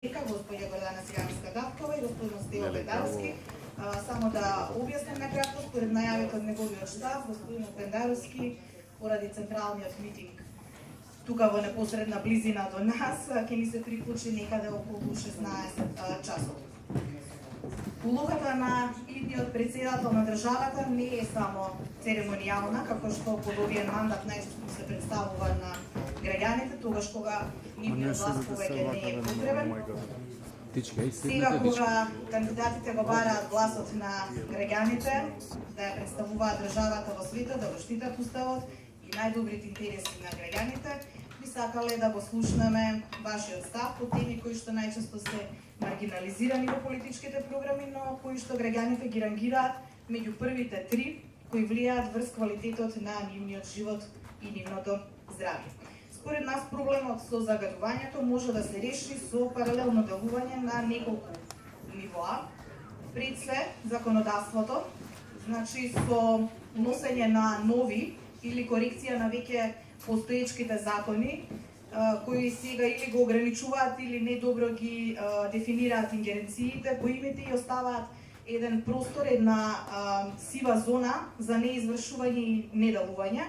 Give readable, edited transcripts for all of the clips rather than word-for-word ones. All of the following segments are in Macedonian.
Господја Гордана Циганска-Давкова и господин Стево Пендаровски. Само да објаснем накратко, според најавите од неговиот штаб, господин Пендаровски, поради централниот митинг тука во непосредна близина до нас, ќе ни се приклучи некаде околу 16 часот. Улогата на идниот председател на државата не е само церемонијална, како што подобиен мандат најчесто се представува на граѓаните, тогаш кога идниот глас повеќе не е потребен. Сега кога кандидатите го бараат гласот на граѓаните, да ја представуваат државата во светот, да го штитат уставот и најдобрите интереси на граѓаните, би сакале да го слушнеме вашиот став по теми кои што најчесто се маргинализирани во политичките програми, но кои што граѓаните ги рангираат меѓу првите три кои влијаат врз квалитетот на нивниот живот и нивното здравје. Според нас проблемот со загадувањето може да се реши со паралелно делување на неколку нивоа. Пред се законодавството, значи со носење на нови или корекција на веќе постоечките закони, кои сега или го ограничуваат или недобро ги дефинираат ингеренциите по имите и оставаат еден простор, една сива зона за неизвршување и неделување.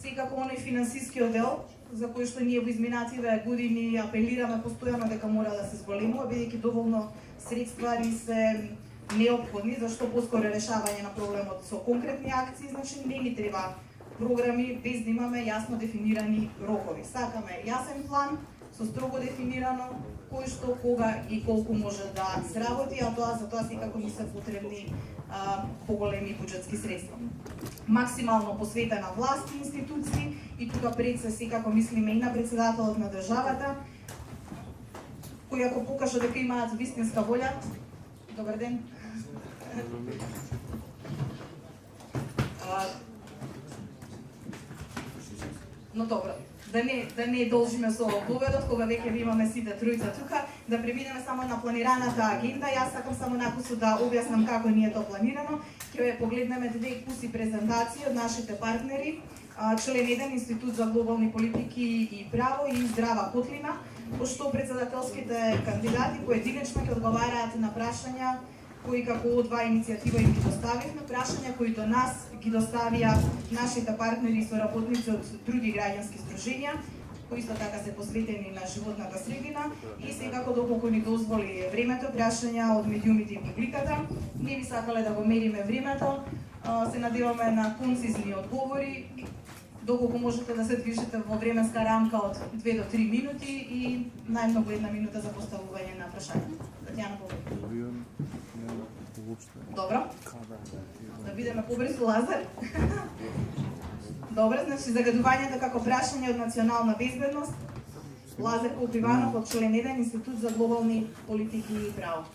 Секако оној финансискиот дел, за кој што ние во изминативе години апелираме постојано дека мора да се зголемува, бидејќи доволно средства ни се неопходни за што поскоро решавање на проблемот со конкретни акции, значи не ни треба програми без да имаме јасно дефинирани рокови. Сакаме јасен план со строго дефинирано кој што, кога и колку може да се работи, а за тоа секако ни се потребни поголеми буџетски средства. Максимално посветена власт и институции, и тука пред се секако мислиме и на председателот на државата, кои ако покажа дека имаат вистинска волја. Добар ден. Но добро, да не должиме со поведот, кога веќе ви имаме сите тројца тука, да преминеме само на планираната агенда. Јас сакам само накусо да објаснам како ни е тоа планирано. Ќе погледнеме две куси презентации од нашите партнери, член 1 Институт за глобални политики и право и Здрава Котлина, пошто председателските кандидати поединечно ќе одговараат на прашања кои како ОДВА иницијатива им ги доставивме, прашања кои до нас ги доставија нашите партнери и соработници од други граѓански здруженја, кои исто така се посветени на животната средина и секако доколку ни дозволи времето, прашања од медиумите и публиката. Не би сакале да го мериме времето, се надеваме на концизни одговори, доколку можете да се движите во временска рамка од 2 до 3 минути и најмногу 1 минута за поставување на прашања. Татјана, повеќе. Добро. Да бидеме побрзо, Лазар. Добро, значи загадувањето како прашање од национална безбедност. Лазар Попиванов од член 1 Институт за глобални политики и право.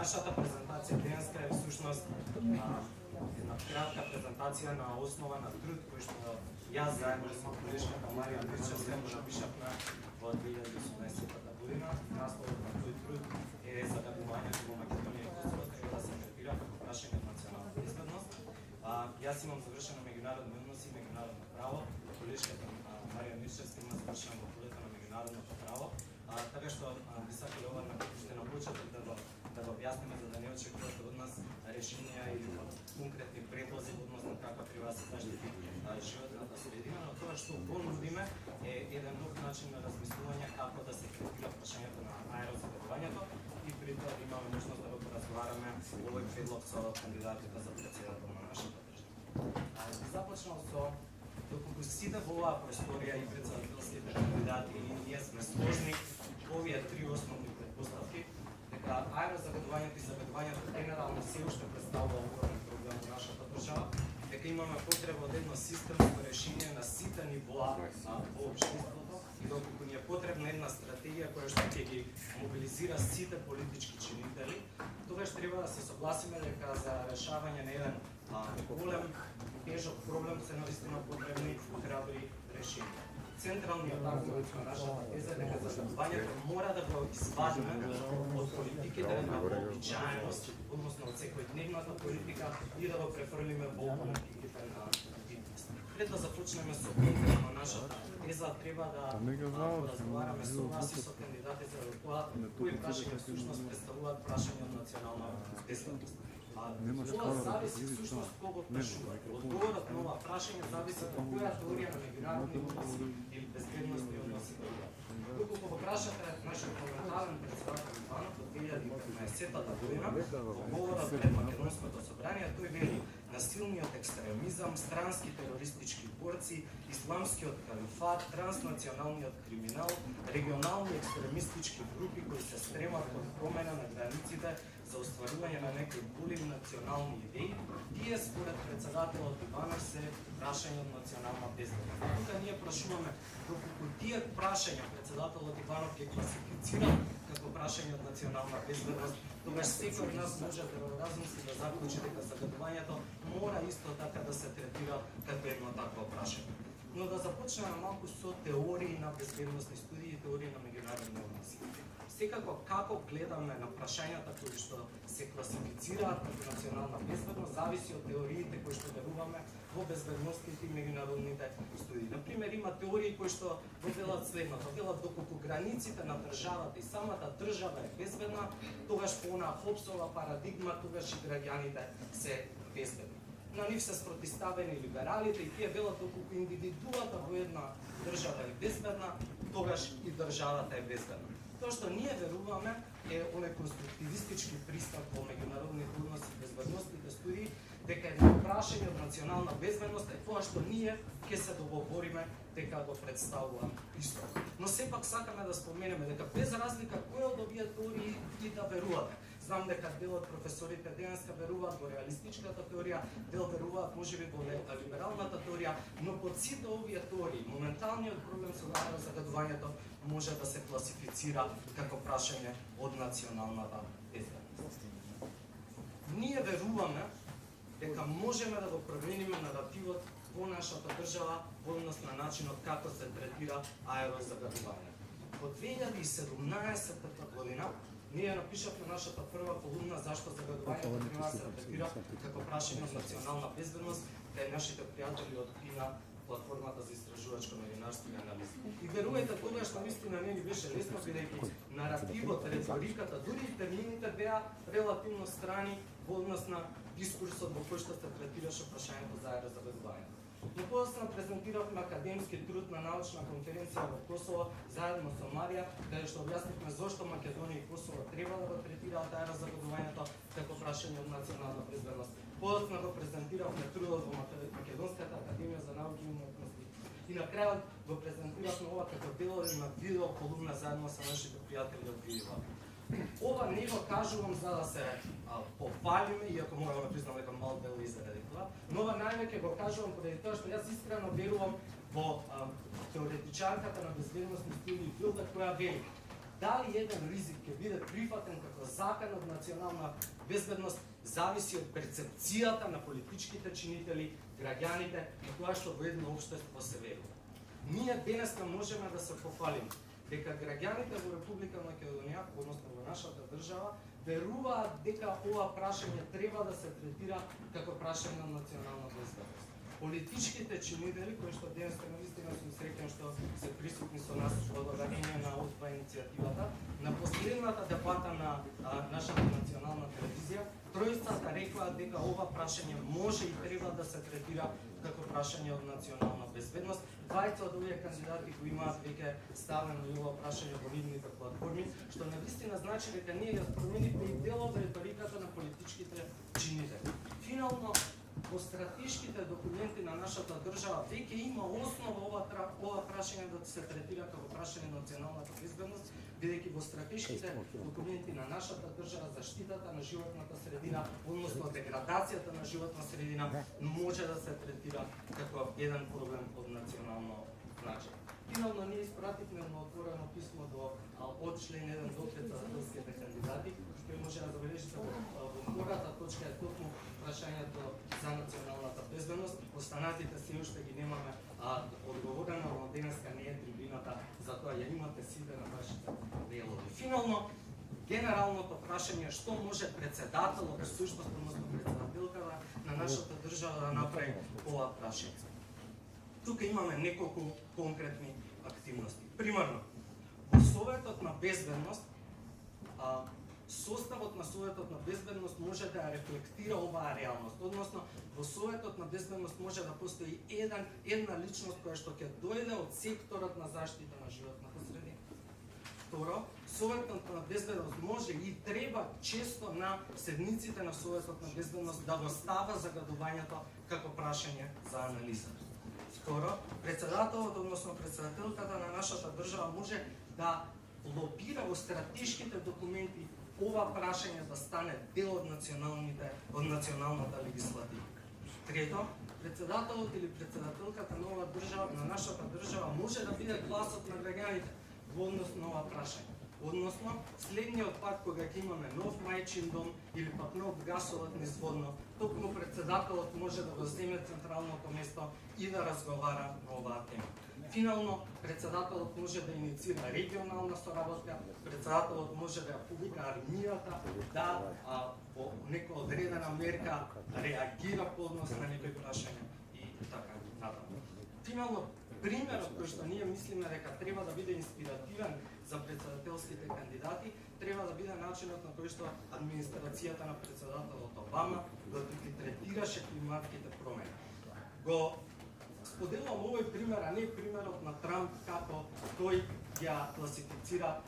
Нашата презентација денеска е всушност една кратка презентација на основа на труд кој што јас заедно со колешката Марија Мирчевска го напишавме во 2018 година. Насловот на тој труд е загадувањето во Македонија и Косово треба да се третира како прашање од национална безбедност. Јас имам завршено меѓународни односи и меѓународно право, колешката Марија Мирчевска има завршено во полето на меѓународното право, така што би сакале ова на почеток да го објасниме за да не очекувате од нас решенија и конкретни предлози односно како треба да се заштити животната средина, но тоа што го нудиме е еден нов начин на размислување како да се третира прашањето на аерозагадувањето и при тоа да имаме можност да го поразговараме овој предлог со кандидатите за председател на нашата држава. Започнал со доколку сите во оваа просторија и председателските кандидати и ние сме сложни овие три основни предпоставки, дека дека аерозагадувањето и загадувањето генерално се уште представува огромен проблем во нашата држава, дека имаме потреба од едно системско решение на сите нивоа во општеството и доколку ни е потребна една стратегија која што ќе ги мобилизира сите политички чинители, тогаш треба да се согласиме дека за решавање на еден голем, тежок проблем се навистина потребни храбри решенија. Централниот аргумент на нашата теза дека загадувањето мора да го извадиме од политиките на вообичаеност, односно од секојдневната политика и да го префрлиме во политиките на битност. Пред да започнеме со контекст на нашата теза, треба да разговараме со вас и со кандидати за тоа кои прашања всушност представуваат прашања од национална безбедност. Ова зависи всушност кого прашува. Одговорот на ова прашање зависи од која теорија на меѓународни односи или безбедностни односи доаѓа. Доколку го прашате нашиот парламентарен председател Иванов од 2015 година, во говорот пред Македонското собрание, тој вели: насилниот екстремизам, странски терористички борци, исламскиот калифат, транснационалниот криминал, регионални екстремистички групи кои се стремат кон промена на границите за остварување на некои големи национални идеи, тие според председателот Иванов се прашања од национална безбедност. Тука ние прашуваме доколку тие прашања председателот Иванов ги класифицира како прашање од национална безбедност, тогаш секој од нас може да размисли да заклучи дека загадувањето мора исто така да се третира како едно такво прашање. Но да започнеме малку со теории на безбедностни студии и теории на меѓународни односи. Секако како гледаме на прашањата кои што се класифицираат како национална безбедност зависи од теориите кои што веруваме во безбедностните и меѓународните студии. Например, има теории кои што го велат следното: велат доколку границите на државата и самата држава е безбедна, тогаш по онаа Хобсова парадигма, тогаш и граѓаните се безбедни. На нив се спротиставени либералите и тие велат доколку индивидуата во една држава е безбедна, тогаш и државата е безбедна. Тоа што ние веруваме е оној конструктивистички пристап во меѓународните односи и безбедностните студии, дека едно прашање од национална безбедност е тоа што ние ќе се договориме дека го представува исто. Но сепак сакаме да споменеме дека без разлика кој од овие теории и да верувате, знам дека дел од професорите денеска веруваат во реалистичката теорија, дел веруваат можеби во либералната теорија, но под сите овие теории моменталниот проблем со загадувањето може да се класифицира како прашање од националната безбедност. Ние веруваме дека можеме да го промениме наративот во нашата држава во однос на начинот како се третира аерозагадување. Во 2017 година ние напишавме нашата прва колумна зашто загадувањето треба да се третира како прашање од национална безбедност, кај нашите пријатели од ИНА, платформата за истражувачко новинарство и анализи. И верувајте, тогаш навистина не ни беше лесно, бидејќи наративот, реториката, дури и термините беа релативно страни во однос на дискурсот во кој што се третираше прашањето за аерозагадување. Но после презентиравме академски труд на научна конференција во Косово заедно со Марија, каде што објаснивме зошто Македонија и Косово треба да го третираат аерозагадувањето како прашање од национална безбедност. После го презентиравме трудот во Македонската академија за науки и уметности. И на крајот го презентиравме ова како дел на видео колумна заедно со нашите пријатели од Видива. Ова не го кажувам за да се пофалиме, иако морам да признам дека мал дел изради тоа, но ова највеќе го кажувам поради тоа што јас искрено верувам во теоретичарката на безбедностни студии Билда, која вели: дали еден ризик ќе биде прифатен како закан од национална безбедност зависи од перцепцијата на политичките чинители, граѓаните и тоа што во едно општество се верува. Ние денес не можеме да се пофалиме дека граѓаните во Република Македонија, односно во нашата држава, веруваат дека ова прашање треба да се третира како прашање на национална безбедност. Политичките чинители, кои што денес наистина сум среќен што се присутни со нас благодарение на ОСПА иницијативата, на последната дебата на нашата национална телевизија, тројцата рекоа дека ова прашање може и треба да се третира како прашање од национална безбедност. Двајца од овие кандидати кои имаат веќе ставено и ова прашање во нивните платформи, што навистина значи дека ние ја променивме и дел од реториката на политичките чинители. Финално, во стратешките документи на нашата држава веќе има основа ова прашање да се третира како прашање на националната безбедност, бидејќи во стратешките документи на нашата држава заштитата на животната средина, односно деградацијата на животна средина може да се третира како еден проблем од национално значење. Финално ние испративме на отворено писмо од член 1 до председателските кандидати, кој може да забележите во втората точка е токму прашањето за националната безбедност. Останатите се уште ги немаме одговорено, но денеска не е трибината, затоа ја имате сите на вашите мејлови. Финално, генералното прашање што може председателот, всушност, односно председателката на нашата држава да направи ова прашање. Тука имаме неколку конкретни активности. Примерно, во Советот на безбедност, составот на Советот на безбедност може да ја рефлектира оваа реалност. Односно, во Советот на безбедност може да постои една личност која што ќе дојде од секторот на заштита на животната средина. Второ, Советот на безбедност може и треба често на седниците на Советот на безбедност да го става загадувањето како прашање за анализа. Второ, председателот, односно председателката на нашата држава може да лобира во стратешките документи ова прашање да стане дел од националната легислатива. Трето, председателот или председателката на оваа држава, на нашата држава може да биде гласот на граѓаните во однос на ова прашање. Односно, следниот пат кога ќе имаме нов мајчин дом или пак нов гасовод низводно, токму председателот може да го земе централното место и да разговара на оваа тема. Финално, председателот може да инициира регионална соработка, председателот може да ја повика армијата да по некоја одредена мерка реагира по однос на некој прашање и така натаму. Финално, примерот кој што ние мислиме дека треба да биде инспиративен за председателските кандидати, треба да биде начинот на кој што администрацијата на председателот Обама да ги третираше климатските промени. Го споделувам овој пример, а не примерот на Трамп како тој ја класифицира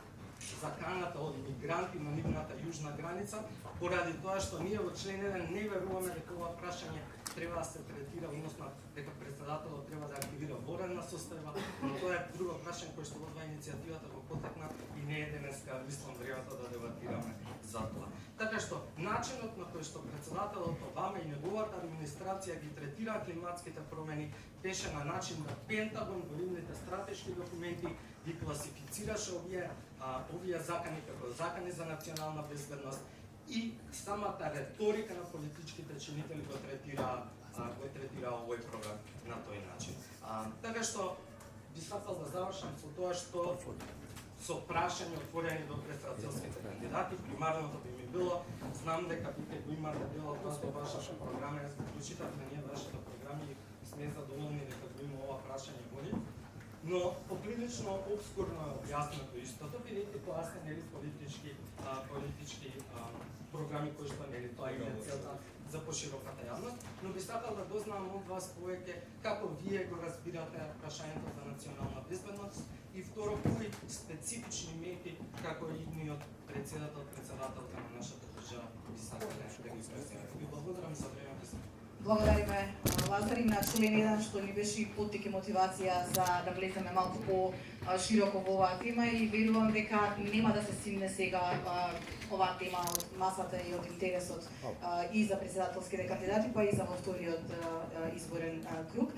заканата од имигранти на нивната јужна граница, поради тоа што ние во член 1 не веруваме дека ова прашање треба да се третира, односно дека председателот треба да активира военна состојба, но тоа е друго прашање кој што во иницијативата го потекна и не е денеска, мислам, времето да дебатираме за тоа. Така што начинот на кој што председателот Обама и неговата администрација ги третира климатските промени беше на начин да Пентагон во нивните стратешки документи ги класифицираше овие закани како закани за национална безбедност и самата реторика на политичките чинители го третира овој програм на тој начин. Така што би сакал да завршам со тоа што со прашање отворени до председателските кандидати. Примарното би ми било, знам дека вие го имате дел од вас во вашата програма, јас го прочитавме ние вашата програма и сме задоволни дека го има ова прашање во нив. Но поприлично обскурно е објаснато истото, бидејќи тоа се нели политички програми кои што нели тоа е целта за пошироката јавност, но би сакал да дознам од вас повеќе како вие го разбирате прашањето за национална безбедност и второ, кои специфични мерки како идниот председателка на нашата држава би сакале да ги испресирате. Ви благодарам за времето си. Благодариме, Лазари, на член 1 што ни беше и поттик и мотивација за да влеземе малку по-широко во оваа тема и верувам дека нема да се симне сега оваа тема од масата и од интересот и за председателските кандидати, па и за во вториот изборен круг.